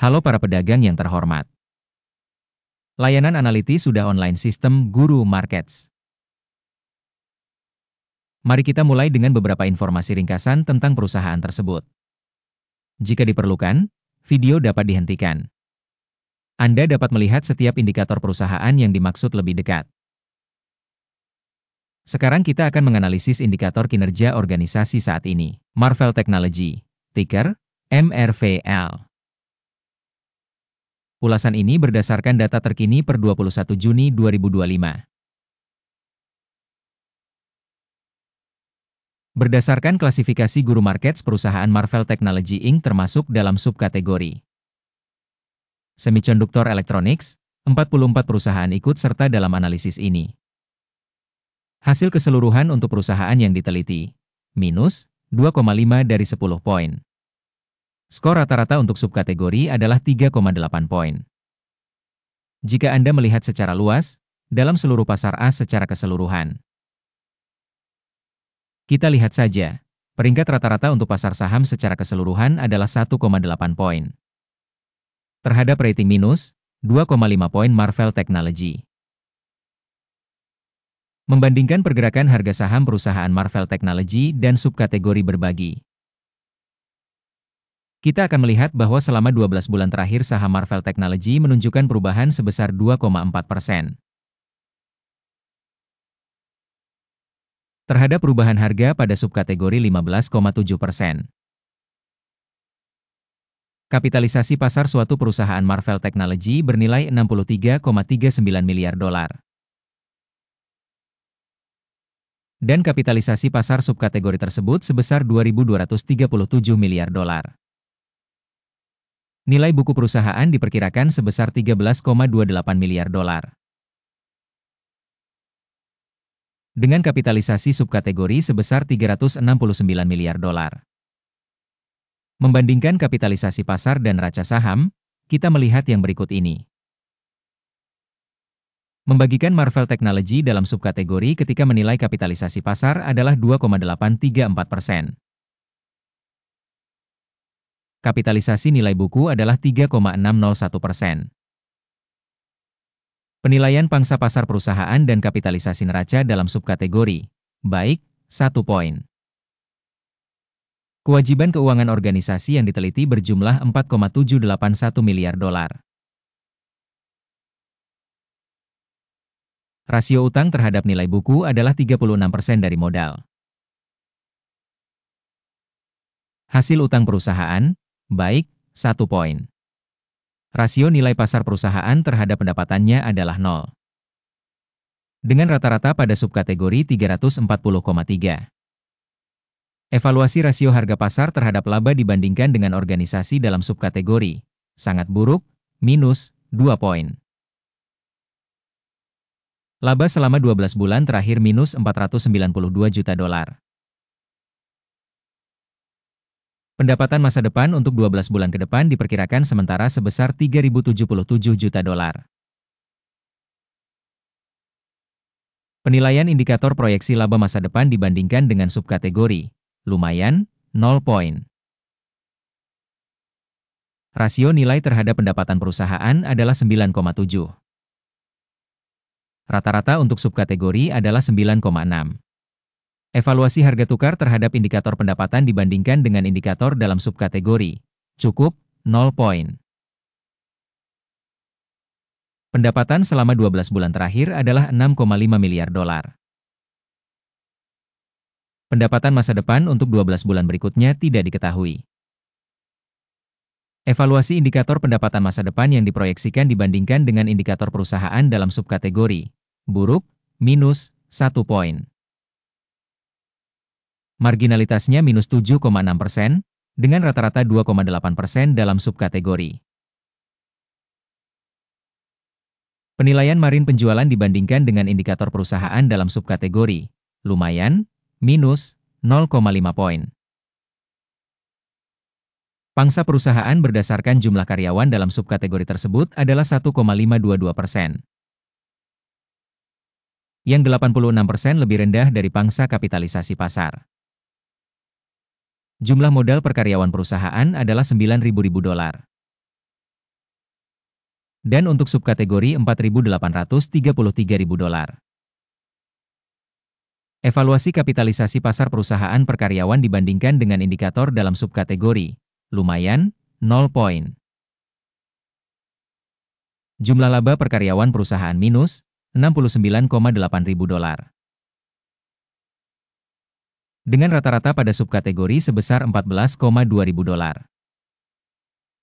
Halo para pedagang yang terhormat. Layanan analitis sudah online sistem Guru Markets. Mari kita mulai dengan beberapa informasi ringkasan tentang perusahaan tersebut. Jika diperlukan, video dapat dihentikan. Anda dapat melihat setiap indikator perusahaan yang dimaksud lebih dekat. Sekarang kita akan menganalisis indikator kinerja organisasi saat ini. Marvell Technology, ticker MRVL. Ulasan ini berdasarkan data terkini per 21 Juni 2025. Berdasarkan klasifikasi Guru Markets, perusahaan Marvell Technology Inc. termasuk dalam subkategori Semiconductor Electronics. 44 perusahaan ikut serta dalam analisis ini. Hasil keseluruhan untuk perusahaan yang diteliti, minus 2,5 dari 10 poin. Skor rata-rata untuk subkategori adalah 3,8 poin. Jika Anda melihat secara luas, dalam seluruh pasar A secara keseluruhan. Kita lihat saja, peringkat rata-rata untuk pasar saham secara keseluruhan adalah 1,8 poin. Terhadap rating minus, 2,5 poin Marvell Technology. Membandingkan pergerakan harga saham perusahaan Marvell Technology dan subkategori berbagi. Kita akan melihat bahwa selama 12 bulan terakhir saham Marvell Technology menunjukkan perubahan sebesar 2,4%. Terhadap perubahan harga pada subkategori 15,7%. Kapitalisasi pasar suatu perusahaan Marvell Technology bernilai 63,39 miliar dolar. Dan kapitalisasi pasar subkategori tersebut sebesar 2.237 miliar dolar. Nilai buku perusahaan diperkirakan sebesar 13,28 miliar dolar. Dengan kapitalisasi subkategori sebesar 369 miliar dolar. Membandingkan kapitalisasi pasar dan raca saham, kita melihat yang berikut ini. Membagikan Marvell Technology dalam subkategori ketika menilai kapitalisasi pasar adalah 2,834%. Kapitalisasi nilai buku adalah 3,601%. Penilaian pangsa pasar perusahaan dan kapitalisasi neraca dalam subkategori, baik, 1 poin. Kewajiban keuangan organisasi yang diteliti berjumlah 4,781 miliar dolar. Rasio utang terhadap nilai buku adalah 36% dari modal. Hasil utang perusahaan, baik, 1 poin. Rasio nilai pasar perusahaan terhadap pendapatannya adalah 0. Dengan rata-rata pada subkategori 340,3. Evaluasi rasio harga pasar terhadap laba dibandingkan dengan organisasi dalam subkategori, sangat buruk, minus 2 poin. Laba selama 12 bulan terakhir minus 492 juta dolar. Pendapatan masa depan untuk 12 bulan ke depan diperkirakan sementara sebesar 3.077 juta dolar. Penilaian indikator proyeksi laba masa depan dibandingkan dengan subkategori, lumayan, 0 poin. Rasio nilai terhadap pendapatan perusahaan adalah 9,7. Rata-rata untuk subkategori adalah 9,6. Evaluasi harga tukar terhadap indikator pendapatan dibandingkan dengan indikator dalam subkategori, cukup, 0 poin. Pendapatan selama 12 bulan terakhir adalah 6,5 miliar dolar. Pendapatan masa depan untuk 12 bulan berikutnya tidak diketahui. Evaluasi indikator pendapatan masa depan yang diproyeksikan dibandingkan dengan indikator perusahaan dalam subkategori, buruk, minus 1 poin. Marginalitasnya minus 7,6%, dengan rata-rata 2,8% dalam subkategori. Penilaian margin penjualan dibandingkan dengan indikator perusahaan dalam subkategori, lumayan, minus 0,5 poin. Pangsa perusahaan berdasarkan jumlah karyawan dalam subkategori tersebut adalah 1,522%. Yang 86% lebih rendah dari pangsa kapitalisasi pasar. Jumlah modal per karyawan perusahaan adalah 9.000 dolar. Dan untuk subkategori $4.833.000. Evaluasi kapitalisasi pasar perusahaan per karyawan dibandingkan dengan indikator dalam subkategori. Lumayan, 0 poin. Jumlah laba per karyawan perusahaan minus, $69,800. Dengan rata-rata pada subkategori sebesar $14,200.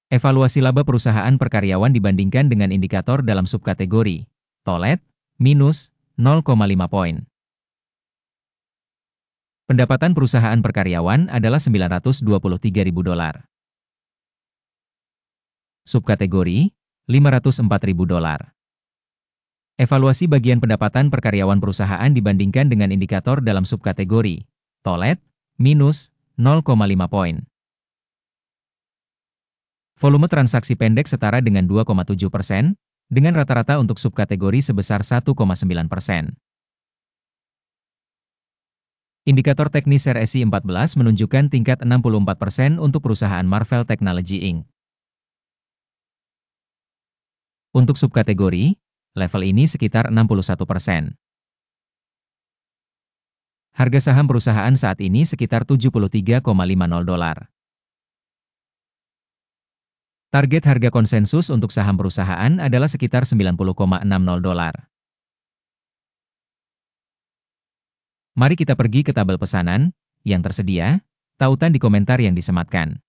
Evaluasi laba perusahaan per karyawan dibandingkan dengan indikator dalam subkategori. Tolet, minus, 0,5 poin. Pendapatan perusahaan per karyawan adalah $923.000. Subkategori, $504.000. Evaluasi bagian pendapatan per karyawan perusahaan dibandingkan dengan indikator dalam subkategori. Tolet, minus, 0,5 poin. Volume transaksi pendek setara dengan 2,7%, dengan rata-rata untuk subkategori sebesar 1,9%. Indikator teknis RSI 14 menunjukkan tingkat 64% untuk perusahaan Marvell Technology Inc. Untuk subkategori, level ini sekitar 61%. Harga saham perusahaan saat ini sekitar $73,50. Target harga konsensus untuk saham perusahaan adalah sekitar $90,60. Mari kita pergi ke tabel pesanan yang tersedia, tautan di komentar yang disematkan.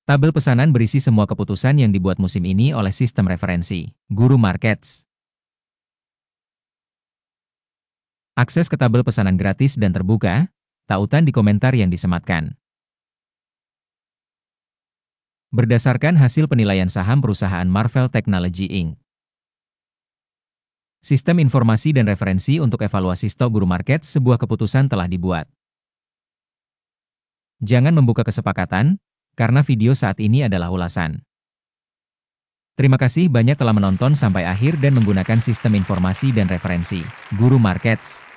Tabel pesanan berisi semua keputusan yang dibuat musim ini oleh sistem referensi, Guru Markets. Akses ke tabel pesanan gratis dan terbuka, tautan di komentar yang disematkan. Berdasarkan hasil penilaian saham perusahaan Marvell Technology Inc. Sistem informasi dan referensi untuk evaluasi stok Guru Markets sebuah keputusan telah dibuat. Jangan membuka kesepakatan, karena video saat ini adalah ulasan. Terima kasih banyak telah menonton sampai akhir dan menggunakan sistem informasi dan referensi, Guru Markets.